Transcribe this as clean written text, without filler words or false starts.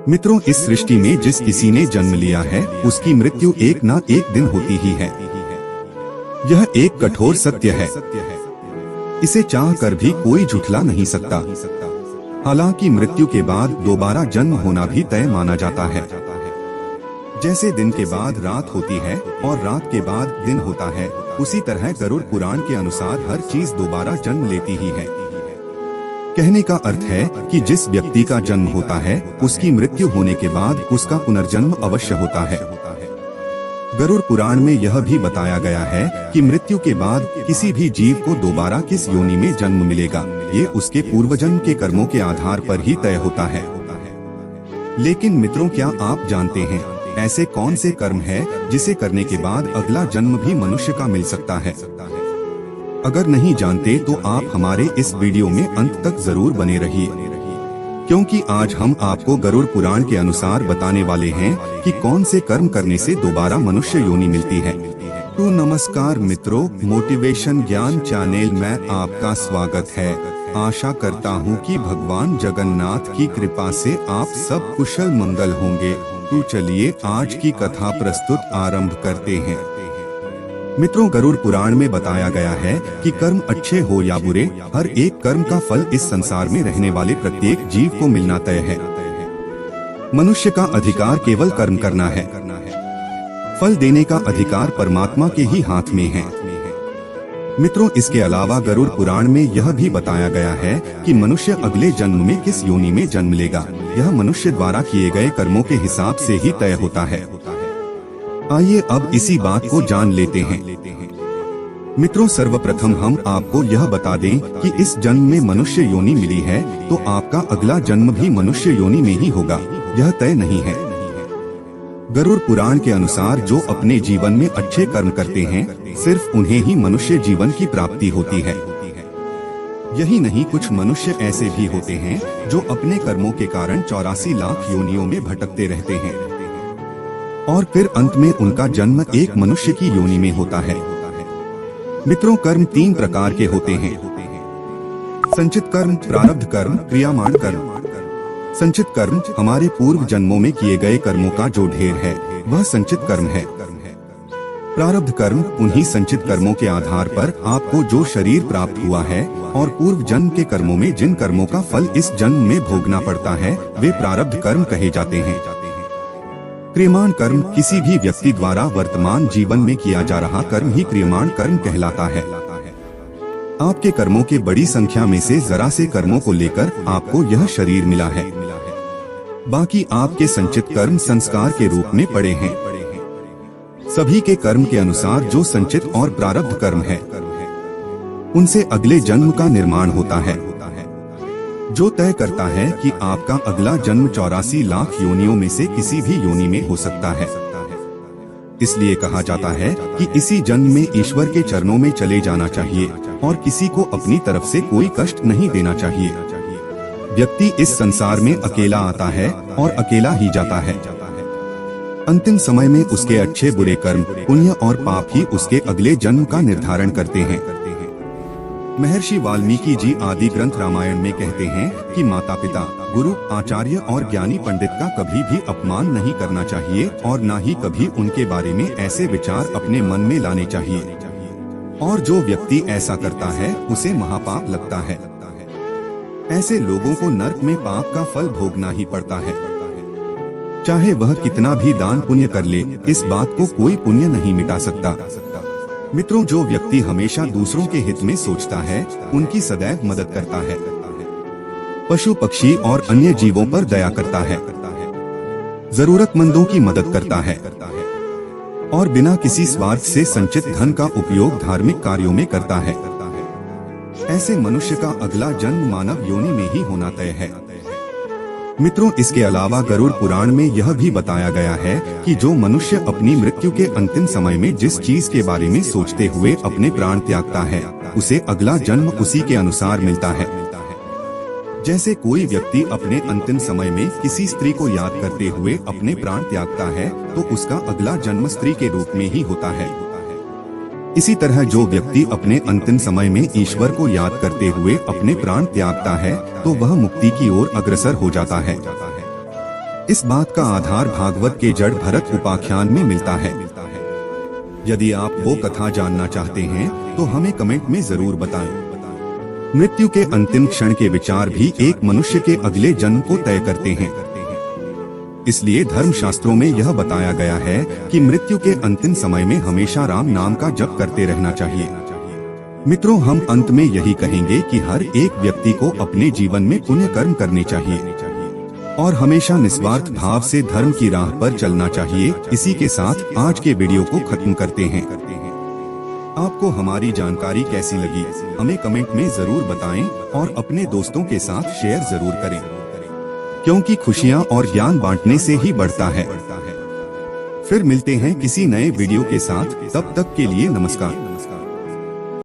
मित्रों, इस सृष्टि में जिस किसी ने जन्म लिया है उसकी मृत्यु एक ना एक दिन होती ही है। यह एक कठोर सत्य है, इसे चाह कर भी कोई झुठला नहीं सकता। हालांकि मृत्यु के बाद दोबारा जन्म होना भी तय माना जाता है। जैसे दिन के बाद रात होती है और रात के बाद दिन होता है, उसी तरह गरुड़ पुराण के अनुसार हर चीज दोबारा जन्म लेती ही है। कहने का अर्थ है कि जिस व्यक्ति का जन्म होता है उसकी मृत्यु होने के बाद उसका पुनर्जन्म अवश्य होता है। गरुड़ पुराण में यह भी बताया गया है कि मृत्यु के बाद किसी भी जीव को दोबारा किस योनि में जन्म मिलेगा, ये उसके पूर्वजन्म के कर्मों के आधार पर ही तय होता है। लेकिन मित्रों, क्या आप जानते हैं ऐसे कौन से कर्म है जिसे करने के बाद अगला जन्म भी मनुष्य का मिल सकता है? अगर नहीं जानते तो आप हमारे इस वीडियो में अंत तक जरूर बने रहिए, क्योंकि आज हम आपको गरुड़ पुराण के अनुसार बताने वाले हैं कि कौन से कर्म करने से दोबारा मनुष्य योनि मिलती है। तो नमस्कार मित्रों, मोटिवेशन ज्ञान चैनल में आपका स्वागत है। आशा करता हूँ कि भगवान जगन्नाथ की कृपा से आप सब कुशल मंगल होंगे। तो चलिए आज की कथा प्रस्तुत आरंभ करते हैं। मित्रों, गरुड़ पुराण में बताया गया है कि कर्म अच्छे हो या बुरे, हर एक कर्म का फल इस संसार में रहने वाले प्रत्येक जीव को मिलना तय है। मनुष्य का अधिकार केवल कर्म करना है, फल देने का अधिकार परमात्मा के ही हाथ में है। मित्रों, इसके अलावा गरुड़ पुराण में यह भी बताया गया है कि मनुष्य अगले जन्म में किस योनि में जन्म लेगा, यह मनुष्य द्वारा किए गए कर्मों के हिसाब से ही तय होता है। आइए अब इसी बात को जान लेते हैं। मित्रों, सर्वप्रथम हम आपको यह बता दें कि इस जन्म में मनुष्य योनि मिली है तो आपका अगला जन्म भी मनुष्य योनि में ही होगा, यह तय नहीं है। गरुड़ पुराण के अनुसार जो अपने जीवन में अच्छे कर्म करते हैं, सिर्फ उन्हें ही मनुष्य जीवन की प्राप्ति होती है। यही नहीं, कुछ मनुष्य ऐसे भी होते हैं जो अपने कर्मों के कारण 84 लाख योनियों में भटकते रहते हैं और फिर अंत में उनका जन्म एक मनुष्य की योनि में होता है। मित्रों, कर्म 3 प्रकार के होते हैं: संचित कर्म, प्रारब्ध कर्म, क्रियामान कर्म। संचित कर्म हमारे पूर्व जन्मों में किए गए कर्मों का जो ढेर है वह संचित कर्म है। प्रारब्ध कर्म उन्हीं संचित कर्मों के आधार पर आपको जो शरीर प्राप्त हुआ है और पूर्व जन्म के कर्मों में जिन कर्मों का फल इस जन्म में भोगना पड़ता है वे प्रारब्ध कर्म कहे जाते हैं। क्रियमाण कर्म किसी भी व्यक्ति द्वारा वर्तमान जीवन में किया जा रहा कर्म ही क्रियमाण कर्म कहलाता है। आपके कर्मों के बड़ी संख्या में से जरा से कर्मों को लेकर आपको यह शरीर मिला है। बाकी आपके संचित कर्म संस्कार के रूप में पड़े हैं। सभी के कर्म के अनुसार जो संचित और प्रारब्ध कर्म है उनसे अगले जन्म का निर्माण होता है, जो तय करता है कि आपका अगला जन्म 84 लाख योनियों में से किसी भी योनि में हो सकता है। इसलिए कहा जाता है कि इसी जन्म में ईश्वर के चरणों में चले जाना चाहिए और किसी को अपनी तरफ से कोई कष्ट नहीं देना चाहिए। व्यक्ति इस संसार में अकेला आता है और अकेला ही जाता है। अंतिम समय में उसके अच्छे बुरे कर्म, पुण्य और पाप ही उसके अगले जन्म का निर्धारण करते हैं। महर्षि वाल्मीकि जी आदि ग्रंथ रामायण में कहते हैं कि माता पिता, गुरु, आचार्य और ज्ञानी पंडित का कभी भी अपमान नहीं करना चाहिए और न ही कभी उनके बारे में ऐसे विचार अपने मन में लाने चाहिए। और जो व्यक्ति ऐसा करता है उसे महापाप लगता है। ऐसे लोगों को नरक में पाप का फल भोगना ही पड़ता है। चाहे वह कितना भी दान पुण्य कर ले, इस बात को कोई पुण्य नहीं मिटा सकता। मित्रों, जो व्यक्ति हमेशा दूसरों के हित में सोचता है उनकी सदैव मदद करता है, पशु पक्षी और अन्य जीवों पर दया करता है, जरूरतमंदों की मदद करता है और बिना किसी स्वार्थ से संचित धन का उपयोग धार्मिक कार्यों में करता है, ऐसे मनुष्य का अगला जन्म मानव योनि में ही होना तय है। मित्रों, इसके अलावा गरुड़ पुराण में यह भी बताया गया है कि जो मनुष्य अपनी मृत्यु के अंतिम समय में जिस चीज के बारे में सोचते हुए अपने प्राण त्यागता है उसे अगला जन्म उसी के अनुसार मिलता है। जैसे कोई व्यक्ति अपने अंतिम समय में किसी स्त्री को याद करते हुए अपने प्राण त्यागता है तो उसका अगला जन्म स्त्री के रूप में ही होता है। इसी तरह जो व्यक्ति अपने अंतिम समय में ईश्वर को याद करते हुए अपने प्राण त्यागता है तो वह मुक्ति की ओर अग्रसर हो जाता है। इस बात का आधार भागवत के जड़ भरत उपाख्यान में मिलता है। यदि आप वो कथा जानना चाहते हैं तो हमें कमेंट में जरूर बताएं। मृत्यु के अंतिम क्षण के विचार भी एक मनुष्य के अगले जन्म को तय करते हैं। इसलिए धर्मशास्त्रों में यह बताया गया है कि मृत्यु के अंतिम समय में हमेशा राम नाम का जप करते रहना चाहिए। मित्रों, हम अंत में यही कहेंगे कि हर एक व्यक्ति को अपने जीवन में पुण्य कर्म करने चाहिए और हमेशा निस्वार्थ भाव से धर्म की राह पर चलना चाहिए। इसी के साथ आज के वीडियो को खत्म करते हैं। आपको हमारी जानकारी कैसी लगी हमें कमेंट में जरूर बताएं और अपने दोस्तों के साथ शेयर जरूर करें, क्योंकि खुशियां और ज्ञान बांटने से ही बढ़ता है। फिर मिलते हैं किसी नए वीडियो के साथ, तब तक के लिए नमस्कार।